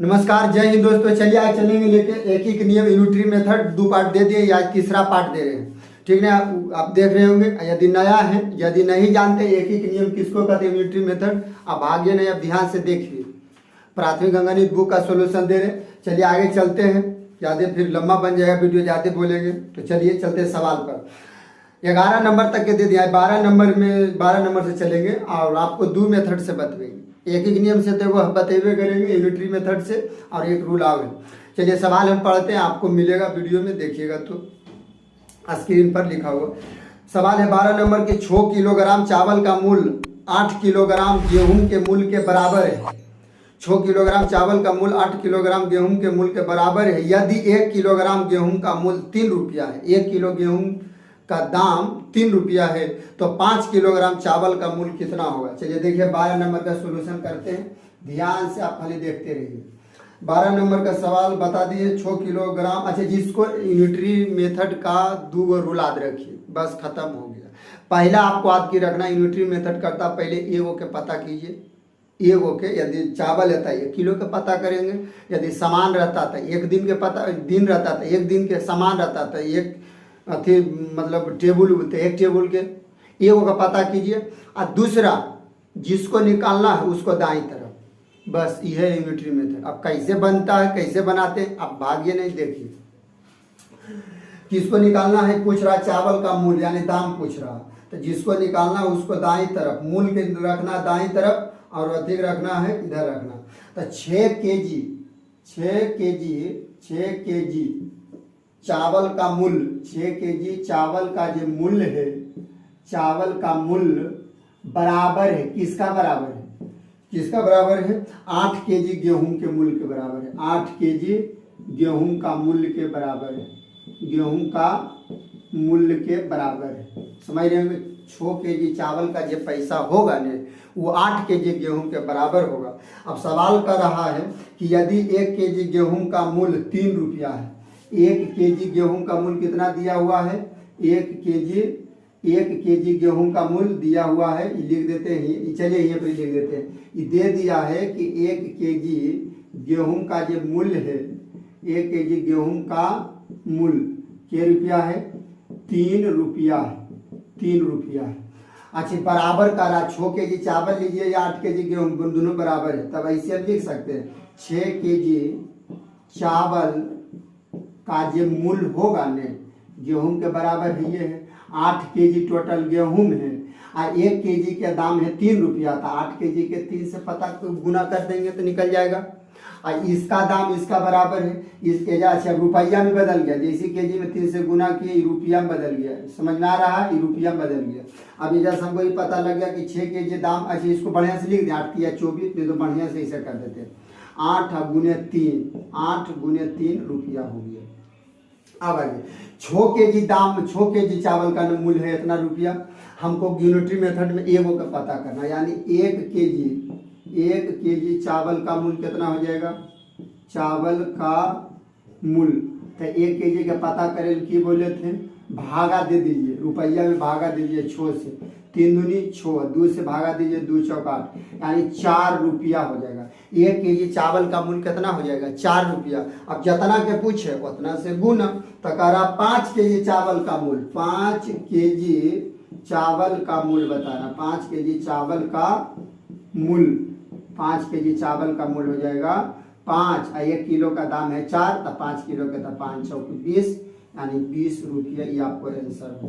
नमस्कार, जय हिंद दोस्तों। चलिए आज चलेंगे लेके एक ही नियम यूनिटरी मेथड 2 पार्ट दे दिए, आज तीसरा पार्ट दे रहे हैं। ठीक है, आप देख रहे होंगे। यदि नया है, यदि नहीं जानते एक ही नियम किसको कहते हैं यूनिटरी मेथड, आप भागिए नहीं, अब ध्यान से देखिए। प्राथमिक अंकगणित बुक का सोल्यूशन दे रहे। चलिए आगे चलते हैं, ज़्यादा फिर लंबा बन जाएगा वीडियो, ज़्यादा बोलेंगे तो। चलिए चलते हैं सवाल पर। 11 नंबर तक के दे दिया है, 12 नंबर से चलेंगे और आपको 2 मेथड से बतवेंगे। एक ही नियम से तो वह बतेबे करेंगे यूनिटरी मेथड से, और एक रूल आवे। चलिए सवाल हम पढ़ते हैं, आपको मिलेगा वीडियो में, देखिएगा तो स्क्रीन पर लिखा हुआ सवाल है। 12 नंबर के 6 किलोग्राम चावल का मूल्य 8 किलोग्राम गेहूं के मूल्य के बराबर है। 6 किलोग्राम चावल का मूल्य 8 किलोग्राम गेहूं के मूल्य के बराबर है। यदि 1 किलोग्राम गेहूं का मूल्य 3 रुपया है, 1 किलो गेहूं का दाम 3 रुपया है, तो 5 किलोग्राम चावल का मूल्य कितना होगा। चलिए देखिए 12 नंबर का सोल्यूशन करते हैं, ध्यान से आप खाली देखते रहिए। 12 नंबर का सवाल बता दिए 6 किलोग्राम। अच्छा, जिसको यूनिटरी मेथड का 2 रूल याद रखिए, बस खत्म हो गया। पहला आपको याद की रखना, यूनिटरी मेथड करता पहले एगो के पता कीजिए। एगो के यदि चावल रहता है 1 किलो के पता करेंगे, यदि सामान रहता था 1 दिन के पता, दिन रहता था 1 दिन के, सामान रहता था 1 अथी मतलब टेबुल बोलते 1 टेबुल के, एगो का पता कीजिए। और दूसरा जिसको निकालना है उसको दाईं तरफ, बस यह है यूनिटरी मेथड। अब कैसे बनता है, कैसे बनाते हैं, आप भाग्य नहीं देखिए। किसको निकालना है पूछ रहा, चावल का मूल्य यानी दाम पूछ रहा, तो जिसको निकालना है उसको दाईं तरफ, मूल्य के रखना दाईं तरफ और अधिक रखना है इधर रखना। तो 6 केजी चावल का मूल्य, 6 केजी चावल का जो मूल्य है, चावल का मूल्य बराबर है, किसका बराबर है, किसका बराबर है, 8 केजी गेहूं के मूल्य के बराबर है। 8 केजी गेहूं का मूल्य के बराबर है, गेहूं का मूल्य के बराबर है। समझ रहे होंगे, 6 केजी चावल का जो पैसा होगा ने वो 8 केजी गेहूं के बराबर होगा। अब सवाल कर रहा है कि यदि 1 केजी गेहूं का मूल्य 3 रुपया है, 1 केजी गेहूं का मूल्य कितना दिया हुआ है, 1 केजी गेहूं का मूल्य दिया हुआ है, लिख देते हैं। चलिए ये पर लिख देते हैं, ये दे दिया है कि 1 केजी गेहूं का जो मूल्य है, 1 केजी गेहूं का मूल्य क्या रुपया है, 3 रुपया है, 3 रुपया है। अच्छा, बराबर का रहा, 6 केजी चावल लीजिए या 8 केजी गेहूं, दोनों बराबर है, तब ऐसे हम लिख सकते हैं 6 केजी चावल का जो मूल्य होगा ने गेहूं के बराबर है, ये है 8 केजी टोटल गेहूं है, और 1 केजी के दाम है 3 रुपया था। 8 केजी के 3 से पता गुना कर देंगे तो निकल जाएगा। और इसका दाम इसका बराबर है, इसके अच्छा रुपया में बदल गया, जैसे केजी में 3 से गुना किए रुपया में बदल गया, समझ में आ रहा है, रुपया में बदल गया। अब जैसे हमको ये पता लग गया कि 6 केजी दाम, अच्छा इसको बढ़िया से लिख दें, 8 या 24, नहीं तो बढ़िया से इसे कर देते हैं, 8 गुने 3 रुपया हो गया। अब आगे 6 केजी दाम, 6 केजी चावल का मूल्य है इतना रुपया। हमको यूनिटरी मेथड में एगो का पता करना, यानी 1 केजी चावल का मूल्य कितना हो जाएगा, चावल का मूल्य। तो 1 केजी का पता करें की बोले थे, भागा दे दीजिए, रुपया में भागा दीजिए 6 से, 3 दूनी 6, 2 से भागा दीजिए 2 चौक 8, यानी 4 रुपया हो जाएगा। 1 केजी चावल का मूल्य कितना हो जाएगा, 4 रुपया। अब जितना के पूछे उतना से गुना, तो कह रहा 5 केजी चावल का मूल्य, 5 केजी चावल का मूल्य बताना, 5 केजी चावल का मूल्य, 5 केजी चावल का मूल्य हो जाएगा 5, 1 किलो का दाम है 4, तो 5 किलो का था 5 चौक 20, यानी 20 रुपया। ये आपको आंसर हो।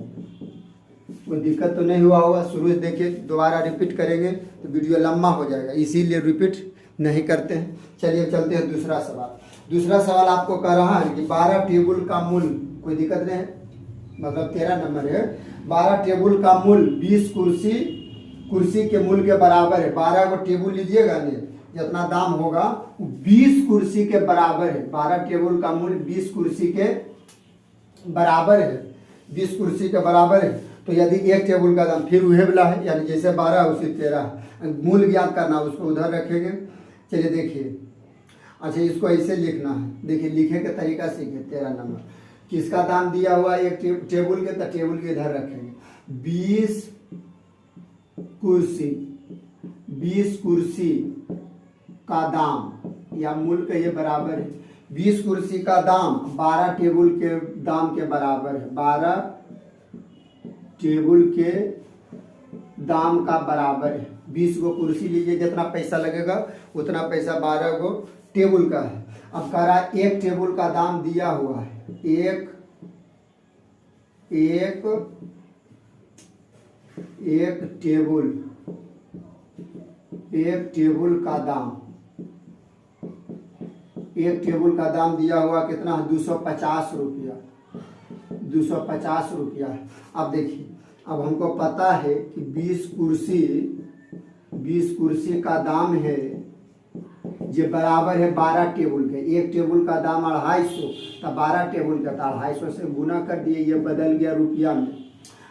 कोई दिक्कत तो नहीं हुआ होगा, शुरू से देखिए, दोबारा रिपीट करेंगे तो वीडियो लंबा हो जाएगा, इसीलिए रिपीट नहीं करते हैं। चलिए चलते हैं दूसरा सवाल। दूसरा सवाल आपको कह रहा है कि 12 टेबुल का मूल्य, कोई दिक्कत नहीं है, मतलब 13 नंबर है, 12 टेबुल का मूल्य 20 कुर्सी के मूल्य के बराबर है। 12 को टेबुल लीजिएगा ने, जितना दाम होगा 20 कुर्सी के बराबर है। 12 टेबुल का मूल्य 20 कुर्सी के बराबर है, 20 कुर्सी के बराबर है। तो यदि 1 टेबुल का दाम फिर वही वाला है, यानी जैसे 12 उसी 13, मूल्य ज्ञात करना, उसको उधर रखेंगे। चलिए देखिए, अच्छा इसको ऐसे लिखना है, देखिए लिखे के तरीका सीखे। 13 नंबर किसका दाम दिया हुआ है, 1 टेबुल के, तो टेबुल के इधर रखेंगे। 20 कुर्सी का दाम या मुल्क ये बराबर है 20 कुर्सी का दाम 12 टेबल के दाम के बराबर है, 12 टेबल के दाम का बराबर है। 20 गो कुर्सी लीजिए, जितना पैसा लगेगा उतना पैसा 12 गो टेबल का है। अब कह रहा है एक टेबल का दाम दिया हुआ है, एक टेबल का दाम, एक टेबल का दाम दिया हुआ कितना है 250 रुपया, 250 रुपया है। अब देखिए, अब हमको पता है कि 20 कुर्सी का दाम है जो बराबर है 12 टेबल के। एक टेबल का दाम 250, तब 12 टेबल का था 250 से गुना कर दिए, ये बदल गया रुपया में।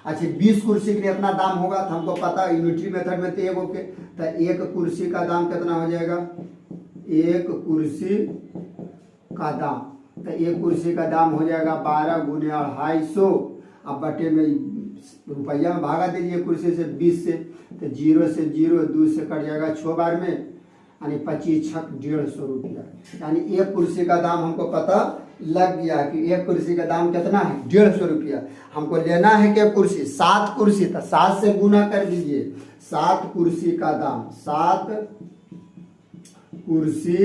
अच्छा 20 कुर्सी के लिए इतना दाम होगा, तो हमको पता यूनिटरी मेथड में तो एक कुर्सी का दाम कितना हो जाएगा, एक कुर्सी का दाम, तो एक कुर्सी का दाम हो जाएगा 12 गुने 250। अब बटे में रुपया में भागा दीजिए कुर्सी से 20 से, तो 0 से 0 2 से कट जाएगा 6 बार में, यानी 25 छक 150 रुपया। यानी एक कुर्सी का दाम हमको पता लग गया कि एक कुर्सी का दाम कितना है 150 रुपया। हमको लेना है क्या कुर्सी, 7 कुर्सी, तो 7 से गुना कर दीजिए। 7 कुर्सी का दाम, 7 कुर्सी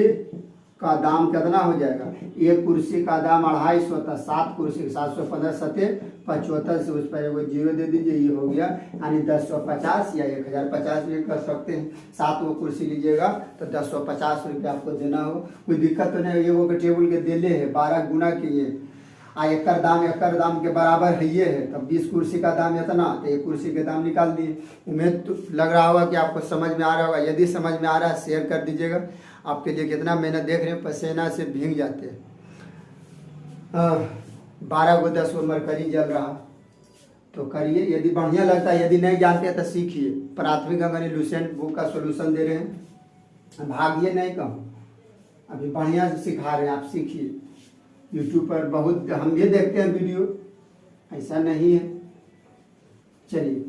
का दाम कितना हो जाएगा, एक कुर्सी का दाम 250 होता, 7 कुर्सी 715 सते 75 से उस पर एगो 0 दे दीजिए, ये हो गया। यानी 1050 या 1050 भी कर सकते हैं। 7 गो कुर्सी लीजिएगा तो 1050 रुपया आपको देना हो, कोई दिक्कत तो नहीं। एगो के टेबल के दिले है 12 गुना किए, एकर दाम के बराबर है ये है, तब 20 कुर्सी का दाम इतना, तो एक कुर्सी के दाम निकाल दिए। उम्मीद तो लग रहा होगा कि आपको समझ में आ रहा होगा। यदि समझ में आ रहा है शेयर कर दीजिएगा। आपके लिए कितना मेहनत देख रहे हैं, पसीना से भीग जाते हैं। 12 गो 10 गो मरकरी जल रहा, तो करिए। यदि बढ़िया लगता है, यदि नहीं जानते तो सीखिए। प्राथमिक अंगनी लुसेंट बुक का सोल्यूशन दे रहे हैं, भागिए नहीं कहूँ, अभी बढ़िया से सिखा रहे हैं, आप सीखिए। यूट्यूब पर बहुत हम भी देखते हैं वीडियो, ऐसा नहीं है। चलिए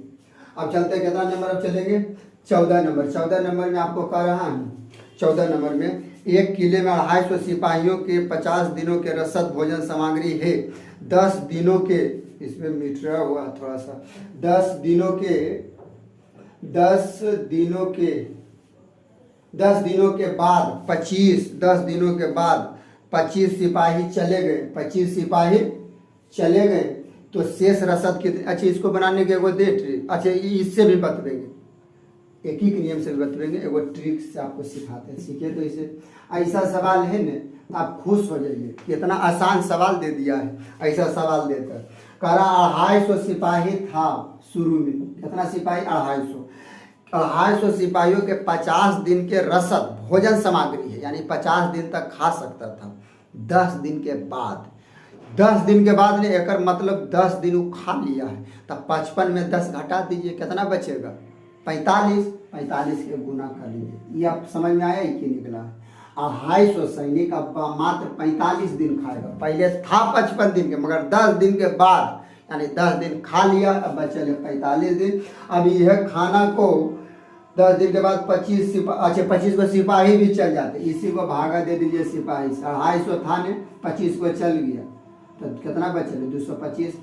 अब चलते हैं, कितना नंबर अब चलेंगे, 14 नंबर। 14 नंबर में आपको कह रहा हूँ, 14 नंबर में एक किले में 250 सिपाहियों के 50 दिनों के रसद भोजन सामग्री है। 10 दिनों के, इसमें मिटरा हुआ थोड़ा सा, 10 दिनों के बाद 25 सिपाही चले गए, 25 सिपाही चले गए, तो शेष रसद कितने। अच्छा इसको बनाने के एगो डेट, अच्छा इससे भी बतवेंगे, एक ही नियम से भी बतवेंगे, एगो ट्रिक से आपको सिखाते हैं, सीखे तो इसे। ऐसा सवाल है न तो आप खुश हो जाइए, कितना आसान सवाल दे दिया है। ऐसा सवाल देकर करा 250 सिपाही था शुरू में, कितना सिपाही 250 सिपाहियों के 50 दिन के रसद भोजन सामग्री है, यानी 50 दिन तक खा सकता था। 10 दिन के बाद, 10 दिन के बाद ने एकर मतलब 10 दिन वो खा लिया है, तब 55 में 10 घटा दीजिए, कितना बचेगा 45 के गुना कर लीजिए। ये आप समझ में आया ही कि निकला है। 250 सैनिक अब मात्र 45 दिन खाएगा, पहले था 55 दिन के, मगर 10 दिन के बाद यानी 10 दिन खा लिया, अब बचे 45 दिन। अब यह खाना को 10 दिन के बाद 25 को सिपाही भी चल जाते, इसी को भागा दे दीजिए सिपाही से। 250 था ने 25 को चल गया, तो कितना बचे 225।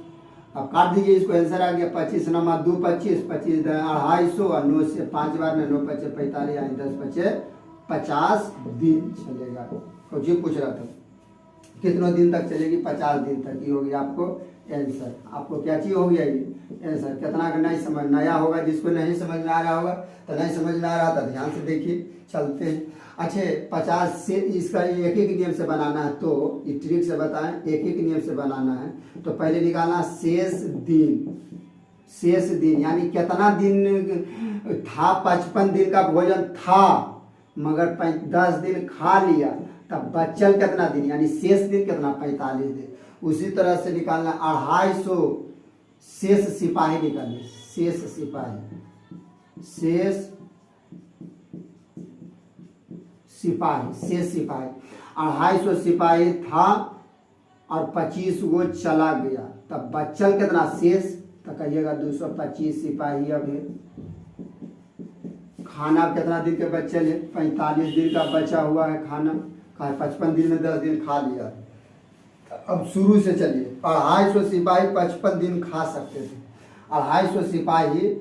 अब काट दीजिए, इसको आंसर आ गया 25 नमा 2 25, 25 250 और 9 से 5 बार में 9 5 45, यानी 10 5 50 दिन चलेगा। तो जी पूछ रहा था कितनों दिन तक चलेगी, 50 दिन तक। ये हो गया आपको आंसर। आपको क्या चीज हो गया ये आंसर। कितना का नहीं समझ, नया होगा, जिसको नहीं समझ में आ रहा होगा तो नहीं समझ में आ रहा था, ध्यान से देखिए। चलते हैं। अच्छे 50 से इसका एक एक नियम से बनाना है, तो ये ट्रिक से बताएं, एक एक नियम से बनाना है। तो पहले निकालना शेष दिन, यानी कितना दिन था, 55 दिन का भोजन था मगर 10 दिन खा लिया, तब बचल कितना दिन, यानी शेष दिन कितना 45 दिन। उसी तरह से निकालना 250 शेष सिपाही निकालिए, शेष सिपाही 250 सिपाही था और 25 गो चला गया, तब बचल कितना शेष, तो कहिएगा 225 सिपाही अभी खाना कितना दिन के बच्चे ले, 45 दिन का बचा हुआ है खाना, 55 दिन में 10 दिन खा लिया। अब शुरू से चलिए, 250 सिपाही 55 दिन खा सकते थे। 250 सिपाही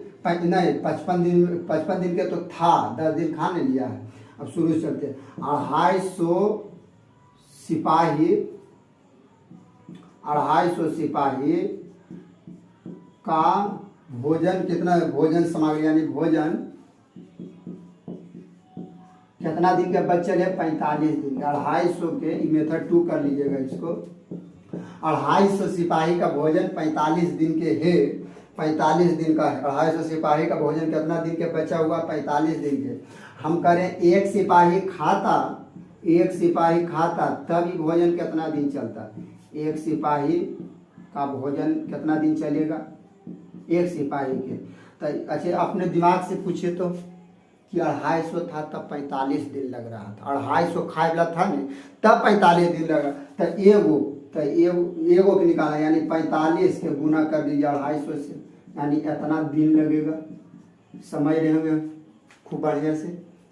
नहीं, 55 दिन के तो था, 10 दिन खा नहीं लिया है। अब शुरू से चलते, 250 सिपाही का भोजन कितना, भोजन सामग्री यानी भोजन कितना दिन के बच्चे है, 45 दिन। 250 के मेथड 2 कर लीजिएगा इसको। 250 सिपाही का भोजन 45 दिन के है, 45 दिन का है। 250 सिपाही का भोजन कितना दिन के बचा हुआ, 45 दिन के। हम करें एक सिपाही खाता तब ही भोजन कितना दिन चलता। एक सिपाही का भोजन कितना दिन चलेगा, एक सिपाही के। तो अच्छा अपने दिमाग से पूछे तो कि 250 था तब 45 दिन लग रहा था, 250 खाए वाला था नहीं तब 45 दिन लगा। तो एगो के निकाला यानी 45 के गुना कर दीजिए 250 से, यानी इतना दिन लगेगा। समझ रहे होंगे खूब बढ़िया से,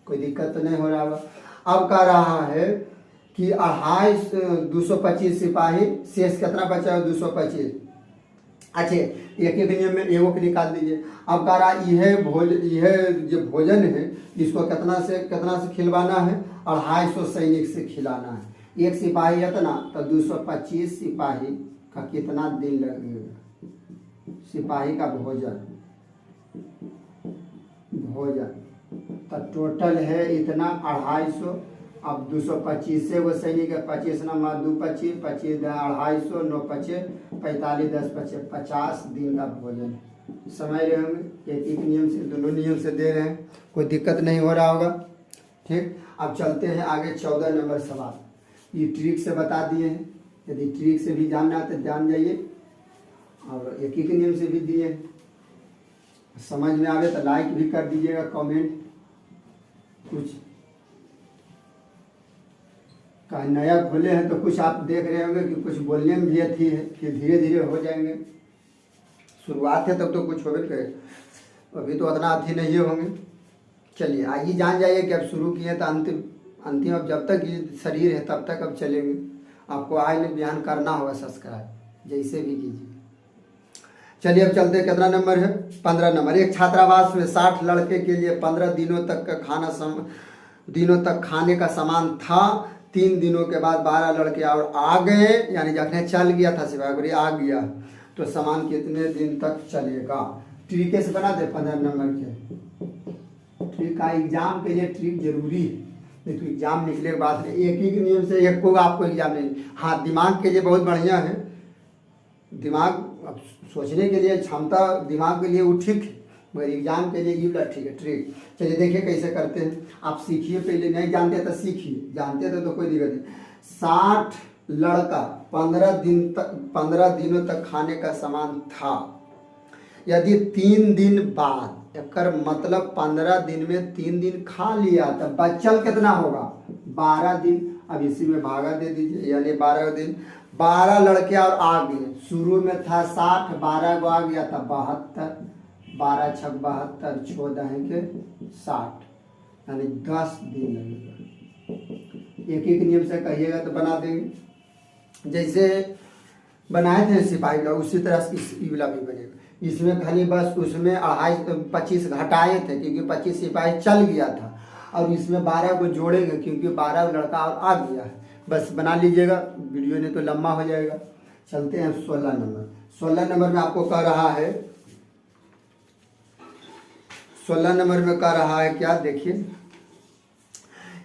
कोई दिक्कत तो नहीं हो रहा होगा। अब कह रहा है कि 225 सिपाही, शेष कितना बचा है, 225। अच्छा एक नियम में एगो के निकाल दीजिए। अब कह रहा यह जो भोजन है इसको कितना से खिलवाना है, 250 सैनिक से खिलाना है। एक सिपाही इतना, तो 225 सिपाही का कितना दिन लगेगा, सिपाही का भोजन तो टोटल है इतना 250। अब 225 से वो सैनिक है, 25 नंबर 2 25 25 250 9 25 45 10 25 50 दिन का भोजन। समझ रहे होंगे, एक नियम से, दोनों नियम से दे रहे हैं, कोई दिक्कत नहीं हो रहा होगा। ठीक, अब चलते हैं आगे 14 नंबर सवाल। ये ट्रिक से बता दिए हैं, यदि ट्रिक से भी जानना है तो जान जाइए, और एक नियम से भी दिए। समझ में आवे तो लाइक भी कर दीजिएगा, कमेंट। कुछ कहीं नया खोले हैं तो कुछ आप देख रहे होंगे कि कुछ बोलने में भी अच्छी है, फिर धीरे धीरे हो जाएंगे। शुरुआत है तब तो कुछ होगा करे, अभी तो उतना अच्छी नहीं होंगे। चलिए आइए जान जाइए कि अब शुरू किए तो अंतिम अब जब तक ये शरीर है तब तक अब चलेंगे। आपको आज ने बयान करना होगा सब्सक्राइब, जैसे भी कीजिए। चलिए अब चलते, कितना नंबर है, 15 नंबर। एक छात्रावास में 60 लड़के के लिए 15 दिनों तक खाने का सामान था। 3 दिनों के बाद 12 लड़के और आ गए, यानी जखने चल गया था सिपाही आ गया, तो सामान कितने दिन तक चलेगा। ट्रिक से बना दे 15 नंबर के। ट्रिक का एग्जाम के लिए ट्रिक जरूरी है, नहीं तो एग्जाम निकले के बाद एक ही नियम से एक को आपको एग्जाम नहीं। हाँ दिमाग के लिए बहुत बढ़िया है, दिमाग अब सोचने के लिए क्षमता दिमाग के लिए वो ठीक है, मगर एग्जाम के लिए ये वाला ठीक है ट्रिक। चलिए देखिए कैसे करते हैं, आप सीखिए, पहले नहीं जानते तो सीखिए, जानते थे तो कोई दिक्कत नहीं। 60 लड़का 15 दिनों तक खाने का सामान था। यदि 3 दिन बाद, एकर मतलब 15 दिन में 3 दिन खा लिया तो बचल कितना होगा, 12 दिन। अब इसी में भागा दे दीजिए, यानी 12 दिन। 12 लड़के और आ गए, शुरू में था 60, 12 को आ गया था 72, 12 छक 72, 14 के 60, यानी 10 दिन लगेगा। एक नियम से कहिएगा तो बना देंगे, जैसे बनाए थे सिपाही वाला उसी तरह से इस वाला भी बनेगा। इसमें खाली बस उसमें 25 घटाए थे क्योंकि 25 सिपाही चल गया था, और इसमें 12 को जोड़ेंगे क्योंकि 12 लड़का और आ गया है। बस बना लीजिएगा, वीडियो नहीं तो लंबा हो जाएगा। चलते हैं 16 नंबर। 16 नंबर में आपको कह रहा है, 16 नंबर में कह रहा है क्या, देखिए।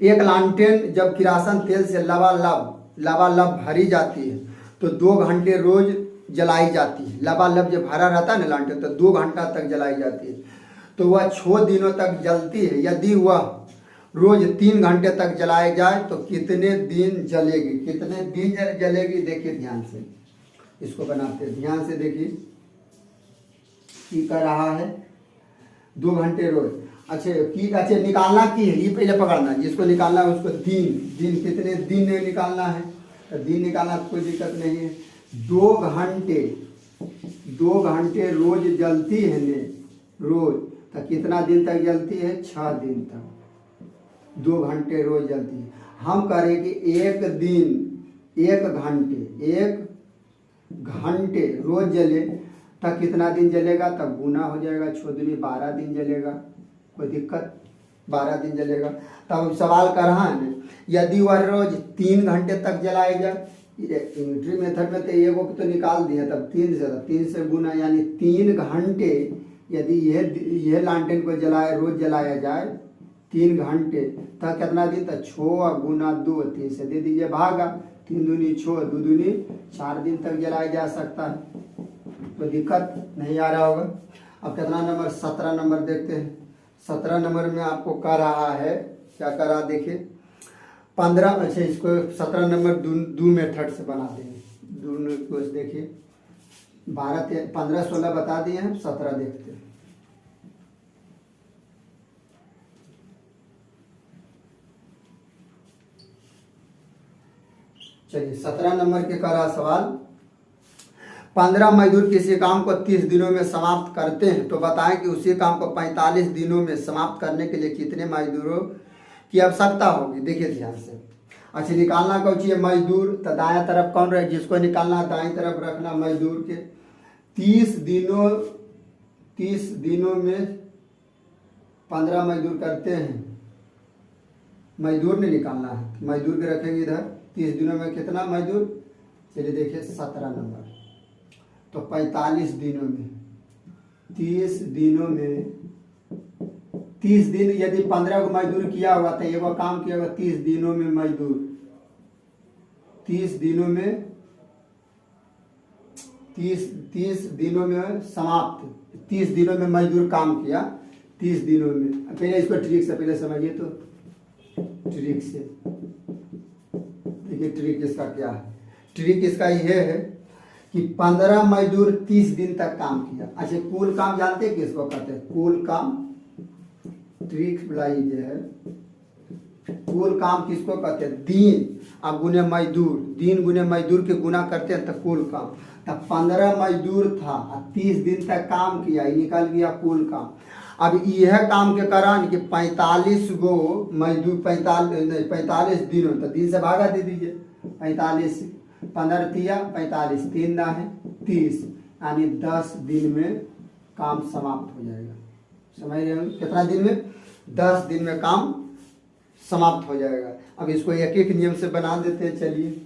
एक लालटेन जब किरासन तेल से लबालब भरी जाती है तो 2 घंटे रोज जलाई जाती है। लबालब जब भरा रहता है ना लालटेन तो 2 घंटा तक जलाई जाती है, तो वह 6 दिनों तक जलती है। यदि वह रोज 3 घंटे तक जलाए जाए तो कितने दिन जलेगी, कितने दिन जलेगी। देखिए ध्यान से इसको बनाते हैं, ध्यान से देखिए की कर रहा है, 2 घंटे रोज। अच्छा निकालना की है, ये पहले पकड़ना, जिसको निकालना है उसको दिन कितने दिन निकालना है, तो दिन निकालना तो कोई दिक्कत नहीं है। 2 घंटे रोज जलती है ने, रोज तो कितना दिन तक जलती है? 6 दिन तक, 2 घंटे रोज जलती है। हम करें कि एक दिन 1 घंटे रोज जले तब कितना दिन जलेगा? तब गुना हो जाएगा, 6 दूनी 12 दिन जलेगा। कोई दिक्कत? 12 दिन जलेगा। तब सवाल कर रहा है ना, यदि वह रोज 3 घंटे तक जलाएगा, यूनिटरी मेथड में तो एगो तो निकाल दिया, तब 3 से गुना, यानी 3 घंटे यदि यह लालटेन को रोज जलाया जाए 3 घंटे, तब कितना दिन? तक 6 गुना 2, 3 से दे दीजिए भागा, 3 दूनी 6, 2 दूनी 4 दिन तक जलाया जा सकता है। कोई दिक्कत नहीं आ रहा होगा। अब कितना नंबर? 17 नंबर देखते हैं। 17 नंबर में आपको कह रहा है, क्या कर रहा देखिए, 15, अच्छा इसको 17 नंबर दो मेथड से बना देंगे। दोनों को देखिए, 12, 15, 16 बता दिए हैं, 17 देखते हैं। चलिए 17 नंबर के करा सवाल, 15 मजदूर किसी काम को 30 दिनों में समाप्त करते हैं तो बताएं कि उसी काम को 45 दिनों में समाप्त करने के लिए कितने मजदूरों की आवश्यकता होगी। देखिए ध्यान से। अच्छा, निकालना कौन चाहिए? मजदूर। तो दायां तरफ कौन रहे? जिसको निकालना दाएं तरफ रखना मजदूर के। 30 दिनों में 15 मजदूर करते हैं, मजदूर ने निकालना है, मजदूर के रखेंगे इधर। 30 दिनों में कितना मजदूर? चलिए देखिए 17 नंबर। तो 45 दिनों में, 30 दिनों में, 30 दिन यदि 15 को मजदूर किया हुआ तो एगो काम किया हुआ 30 दिनों में मजदूर, 30 दिनों में 30 दिनों में समाप्त, 30 दिनों में मजदूर काम किया, 30 दिनों में। पहले इसको ट्रिक से पहले समझिए, तो ट्रिक से देखिए, ट्रिक इसका क्या है? ट्रिक इसका ये है कि 15 मजदूर 30 दिन तक काम किया। अच्छा, कुल काम जानते हैं किसको कहते हैं? कुल काम, ट्रिक बुलाई जो है, कुल काम किसको कहते हैं? दिन अब गुने मजदूर, दिन गुने मजदूर के गुना करते हैं तो कुल काम। तब 15 मजदूर था, 30 दिन तक काम किया, ये निकल गया कुल काम। अब यह काम के कारण कि 45 गो मजदूर, 45 दिनों, तो दिन से भागा दे दीजिए, 45, 15 तिया 45, 3 ना है 30, यानी 10 दिन में काम समाप्त हो जाएगा। समझ रहे हो? कितना दिन में? 10 दिन में काम समाप्त हो जाएगा। अब इसको एक एक नियम से बना देते हैं। चलिए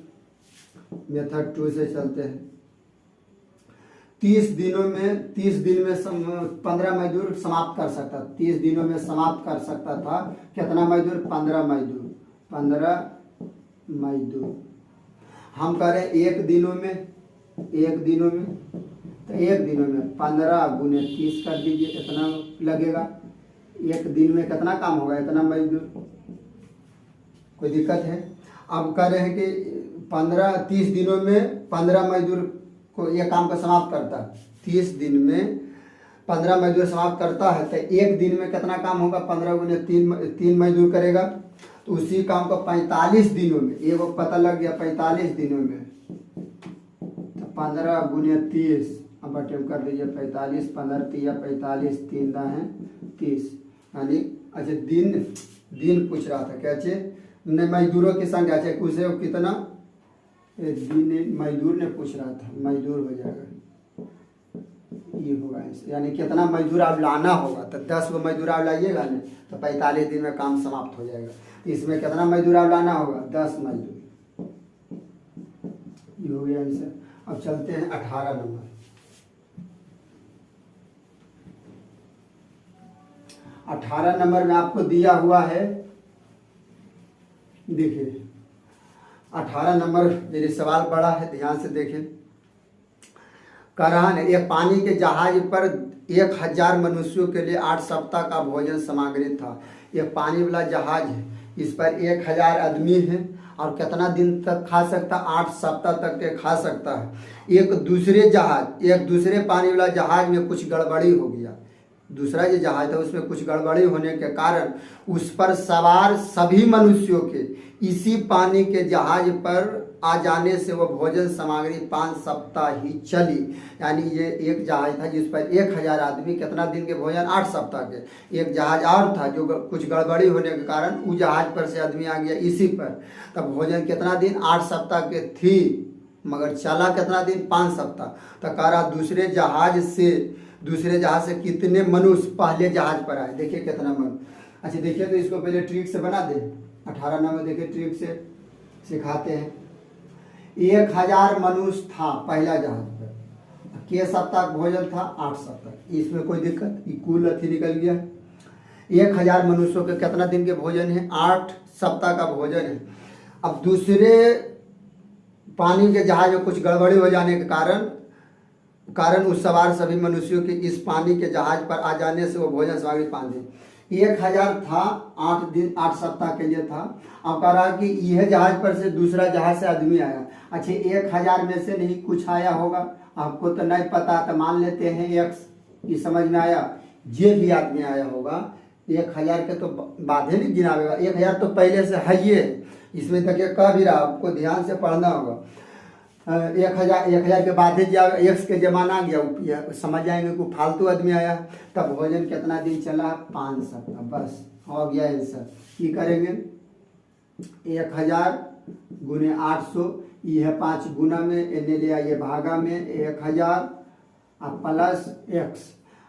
मेथड 2 से चलते हैं। 30 दिन में 15 मजदूर समाप्त कर सकता, 30 दिनों में समाप्त कर सकता था। कितना मजदूर? 15 मजदूर, 15 मजदूर। हम करें 1 दिनों में, तो 1 दिनों में 15 गुने 30 कर दीजिए, इतना लगेगा। 1 दिन में कितना काम होगा? इतना मजदूर। कोई दिक्कत है? अब कह रहे हैं कि 30 दिनों में 15 मजदूर को यह काम को समाप्त करता है। 30 दिन में 15 मजदूर समाप्त करता है तो 1 दिन में कितना काम होगा? 15 गुने 3 मजदूर करेगा, तो उसी काम को 45 दिनों में, ये वो पता लग गया 45 दिनों में, तो 15 गुने 30, अब बटे कर दीजिए 45, 15 तिया 45, 3 ना है 30, यानी अच्छा दिन पूछ रहा था, क्या चाहिए? मजदूरों की संख्या चाहिए, कुछ कितना दिन मजदूर ने पूछ रहा था, मजदूर हो जाएगा, ये होगा, यानी कितना मजदूर आप लाना होगा। तो 10 गो मजदूर आप लाइएगा ना तो 45 दिन में काम समाप्त हो जाएगा। इसमें कितना मजदूर आप लाना होगा? 10 मजदूर, ये हो गया आंसर। अब चलते हैं 18 नंबर। 18 नंबर में आपको दिया हुआ है, देखिए 18 नंबर मेरे सवाल बड़ा है, ध्यान से देखें। करहन एक पानी के जहाज पर 1000 मनुष्यों के लिए 8 सप्ताह का भोजन सामग्री था। यह पानी वाला जहाज है, इस पर 1000 आदमी है और कितना दिन तक खा सकता? 8 सप्ताह तक के खा सकता है। एक दूसरे पानी वाला जहाज में कुछ गड़बड़ी हो गया, दूसरा जो जहाज था उसमें कुछ गड़बड़ी होने के कारण उस पर सवार सभी मनुष्यों के इसी पानी के जहाज पर आ जाने से वह भोजन सामग्री 5 सप्ताह ही चली। यानी ये एक जहाज था जिस पर 1000 आदमी, कितना दिन के भोजन, 8 सप्ताह के। एक जहाज और था जो कुछ गड़बड़ी होने के कारण उस जहाज पर से आदमी आ गया इसी पर, तब भोजन कितना दिन, 8 सप्ताह के थी, मगर चला कितना दिन, 5 सप्ताह। तो कह रहा दूसरे जहाज से कितने मनुष्य पहले जहाज पर आए, देखिए कितना मनुष्य। अच्छा देखिए, तो इसको पहले ट्रिक से बना दे। 18 नंबर देखिए, ट्रिक से सिखाते हैं। 1000 मनुष्य था पहला जहाज पर, के सप्ताह भोजन था, 8 सप्ताह। इसमें कोई दिक्कत, कुल अथी निकल गया। 1000 मनुष्यों के कितना दिन के भोजन है, 8 सप्ताह का भोजन है। अब दूसरे पानी के जहाज में कुछ गड़बड़ी हो जाने के कारण उस सवार सभी मनुष्यों के इस पानी के जहाज पर आ जाने से वो भोजन सामग्री 5 दिन, 1000 था, 8 दिन, 8 सप्ताह के लिए था। अब कह रहा कि यह जहाज पर से दूसरा जहाज से आदमी आया। अच्छा 1000 में से नहीं कुछ आया होगा, आपको तो नहीं पता, तो मान लेते हैं एक्स, ये समझ में आया, ये भी आदमी आया होगा। 1000 के तो बाधे नहीं गिनावेगा, 1000 तो पहले से है ये, इसमें देखिए कह भी रहा, आपको ध्यान से पढ़ना होगा। 1000 के बाद एक्स के जमाना आ गया, समझ जाएंगे कि फालतू आदमी आया। तब भोजन कितना दिन चला, 5 सप्ताह, बस हो गया आंसर। की करेंगे, 1000 गुने 800, यह 5 गुना में, एने लिया ये भागा में 1000 अब प्लस एक्स।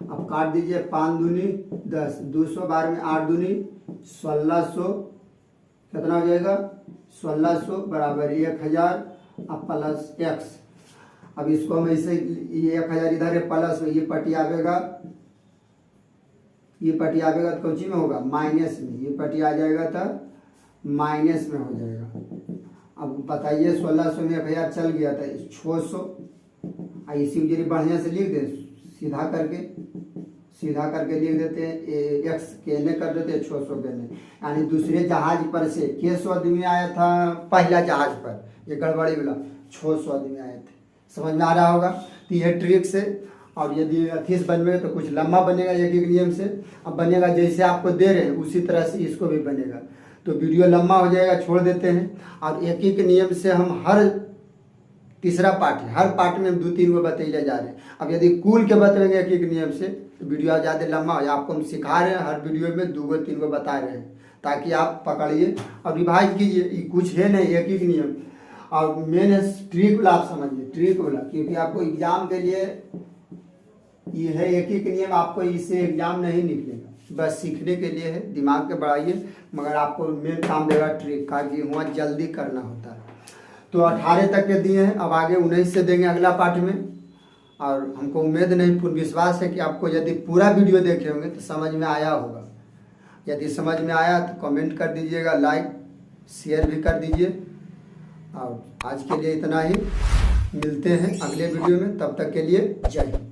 अब काट दीजिए, 5 दूनी 10, 212 में 8 दूनी 1600, कितना हो जाएगा, 1600 बराबर 1000 अब प्लस एक्स। अब इसको हम ऐसे, ये 1000 इधर है प्लस में, ये पट्टी आवेगा तो कौची में होगा, माइनस में, ये पट्टी आ जाएगा तो माइनस में हो जाएगा। अब बताइए 1600 में 1000 चल गया था, 600, इसी जरिए बढ़िया से लिख दे, सीधा करके लिख देते हैं, एक्स केने कर देते हैं, 600 केने। यानी दूसरे जहाज पर से 600 आदमी आया था पहला जहाज पर, ये गड़बड़ी वाला 600 आदमी आए थे। समझ में आ रहा होगा। तो यह ट्रिक से, और यदि अथी से बनवेगा तो कुछ लंबा बनेगा एक नियम से। अब बनेगा जैसे आपको दे रहे हैं उसी तरह से इसको भी बनेगा, तो वीडियो लंबा हो जाएगा, छोड़ देते हैं। और एक नियम से हम हर तीसरा पार्ट है, हर पार्ट में हम 2-3 गो बतैले जा रहे हैं। अब यदि कुल के बतवेंगे एक नियम से तो वीडियो ज़्यादा लंबा हो जाए। आपको हम सिखा रहे हैं, हर वीडियो में 2-3 गो बता रहे हैं, ताकि आप पकड़िए और रिवाइज कीजिए। ये कुछ है नहीं, एक नियम। और मेन है ट्रिक वाला, आप समझिए ट्रिक वाला, क्योंकि आपको एग्जाम के लिए ये है एक नियम, आपको इससे एग्जाम नहीं निकलेगा, बस सीखने के लिए है, दिमाग के बढ़ाइए। मगर आपको मेन काम देगा ट्रिक का, कि वहाँ जल्दी करना होता है। तो 18 तक के दिए हैं, अब आगे 19 से देंगे अगला पार्ट में। और हमको उम्मीद नहीं, पूर्ण विश्वास है कि आपको यदि पूरा वीडियो देखे होंगे तो समझ में आया होगा। यदि समझ में आया तो कमेंट कर दीजिएगा, लाइक शेयर भी कर दीजिए। और आज के लिए इतना ही, मिलते हैं अगले वीडियो में, तब तक के लिए जय हिंद।